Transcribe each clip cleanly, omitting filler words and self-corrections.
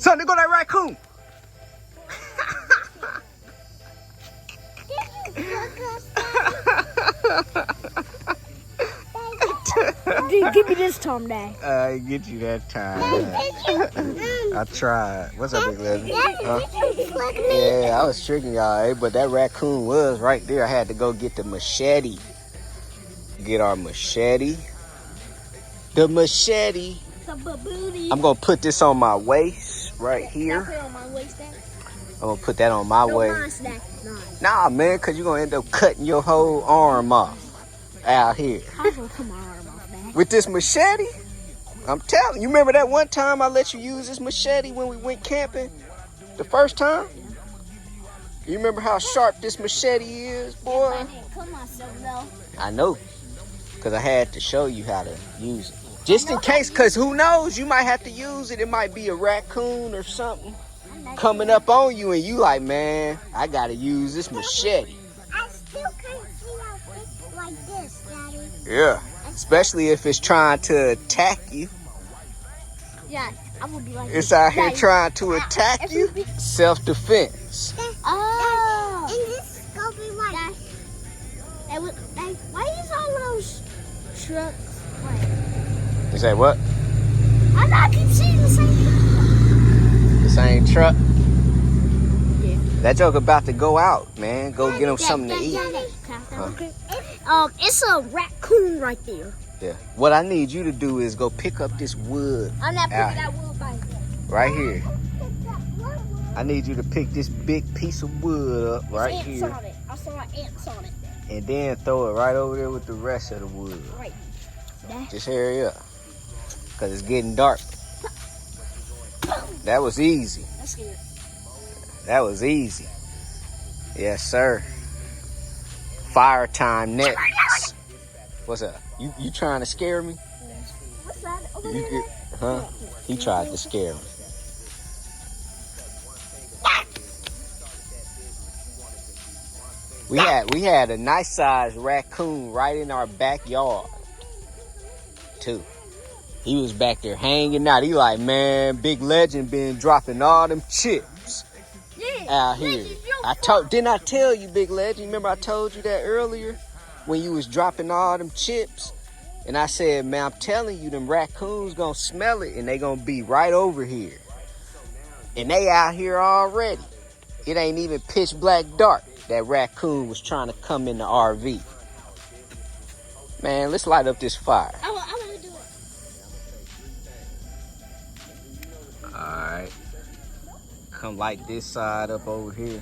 Son, there go that raccoon. Dude, give me this time, Dad. I get you that time. I tried. What's up, Big Leslie? Huh? Yeah, I was tricking y'all, but that raccoon was right there. I had to go get the machete. Get our machete. The machete. I'm gonna put this on my waist right here. Put it on my waist, Dad. I'm gonna put that on my waist. Dad. Nah, man, cause you're gonna end up cutting your whole arm off out here. I'm gonna cut my arm off, Dad. With this machete, I'm telling you. Remember that one time I let you use this machete when we went camping? The first time? You remember how sharp this machete is, boy? I didn't cut myself, though. I know, because I had to show you how to use it. Just in case, because who knows, you might have to use it. It might be a raccoon or something coming up on you, and you like, man, I got to use this machete. I still can't see out this like this, Daddy. Yeah, especially if it's trying to attack you. Yeah, I would be like It's this. out here Daddy. trying to attack you. Self-defense. Oh. And this is gonna be like. Why is all those trucks white? You say what? I know I can see the same. The same truck? Yeah. That joke about to go out, man. Go get him something to eat. It's a raccoon right there. Yeah. What I need you to do is go pick up this wood I'm not out picking that wood by here. right here. I need you to pick this big piece of wood up right Ants here. on it. I saw ants on it. And then throw it right over there with the rest of the wood. Right. Just hurry up. Because it's getting dark. That was easy. That's good. That was easy. Yes, sir. Fire time next. What's up? You trying to scare me? What's that over You there? get, huh? He tried to scare me. We had a nice sized raccoon right in our backyard too. He was back there hanging out. He like, man, Big Legend been dropping all them chips out here. Didn't I tell you, Big Legend? Remember I told you that earlier when you was dropping all them chips? And I said, man, I'm telling you, them raccoons gonna smell it and they gonna be right over here. And they out here already. It ain't even pitch black dark. That raccoon was trying to come in the RV. Man, let's light up this fire. I want to do it. Alright. Come light this side up over here.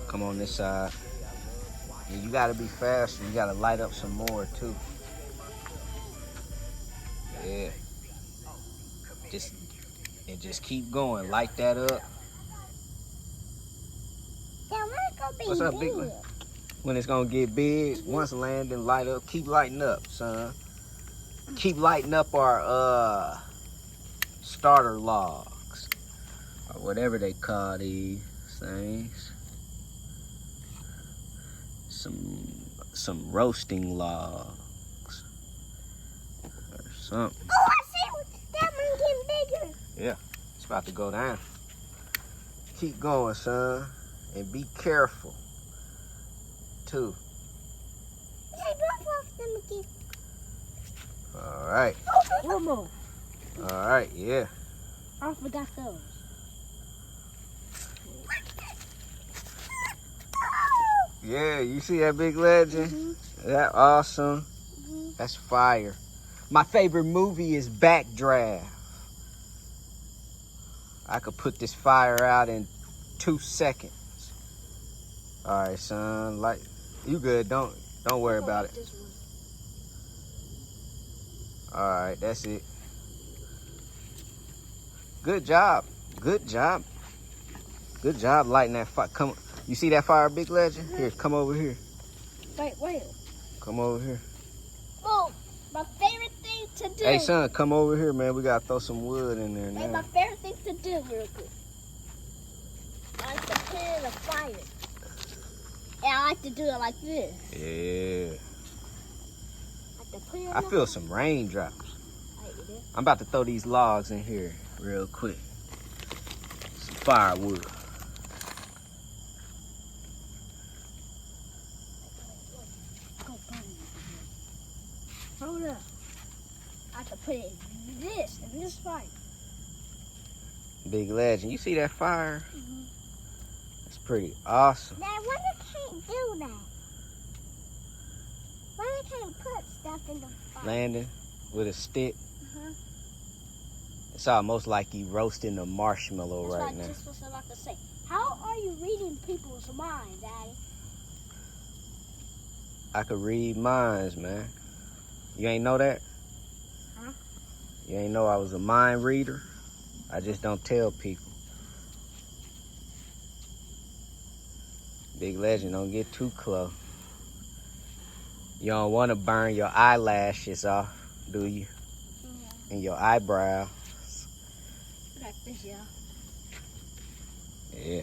Come on this side. And you gotta be faster. You gotta light up some more too. Yeah. Just keep going. Light that up. What's up, big one? When it's gonna get big, once landing, light up. Keep lighting up, son. Keep lighting up our starter logs, or whatever they call these things. Some roasting logs or something. Oh, I see that one getting bigger. Yeah, it's about to go down. Keep going, son, and be careful too. All right. One more. All right, yeah. I forgot those. Yeah, you see that, Big Legend? That awesome. That's fire. My favorite movie is Backdraft. I could put this fire out in 2 seconds. All right, son. Like, you good? Don't worry about it. All right, that's it. Good job. Good job. Good job lighting that fire. Come, you see that fire, Big Legend? Here, come over here. Wait. Come over here. Oh, my favorite thing to do. Hey, son, come over here, man. We gotta throw some wood in there Hey, my now. favorite thing to do real quick. I like to put it in the fire. And I like to do it like this. Yeah. I like to put it in I the feel some raindrops. fire. I'm about to throw these logs in here. real quick. Some firewood. Hold up. I have to put it in this fire. Big Legend, you see that fire? It's pretty awesome. Dad, why you can't do that? Why you can't put stuff in the fire? Landon with a stick. Uh-huh. It's almost like you roasting a marshmallow That's right what I now. just was about to say. How are you reading people's minds, Daddy? I could read minds, man. You ain't know that? Huh? You ain't know I was a mind reader? I just don't tell people. Big Legend, don't get too close. You don't want to burn your eyelashes off, do you? Yeah. And your eyebrow. Like this, yeah. Yeah.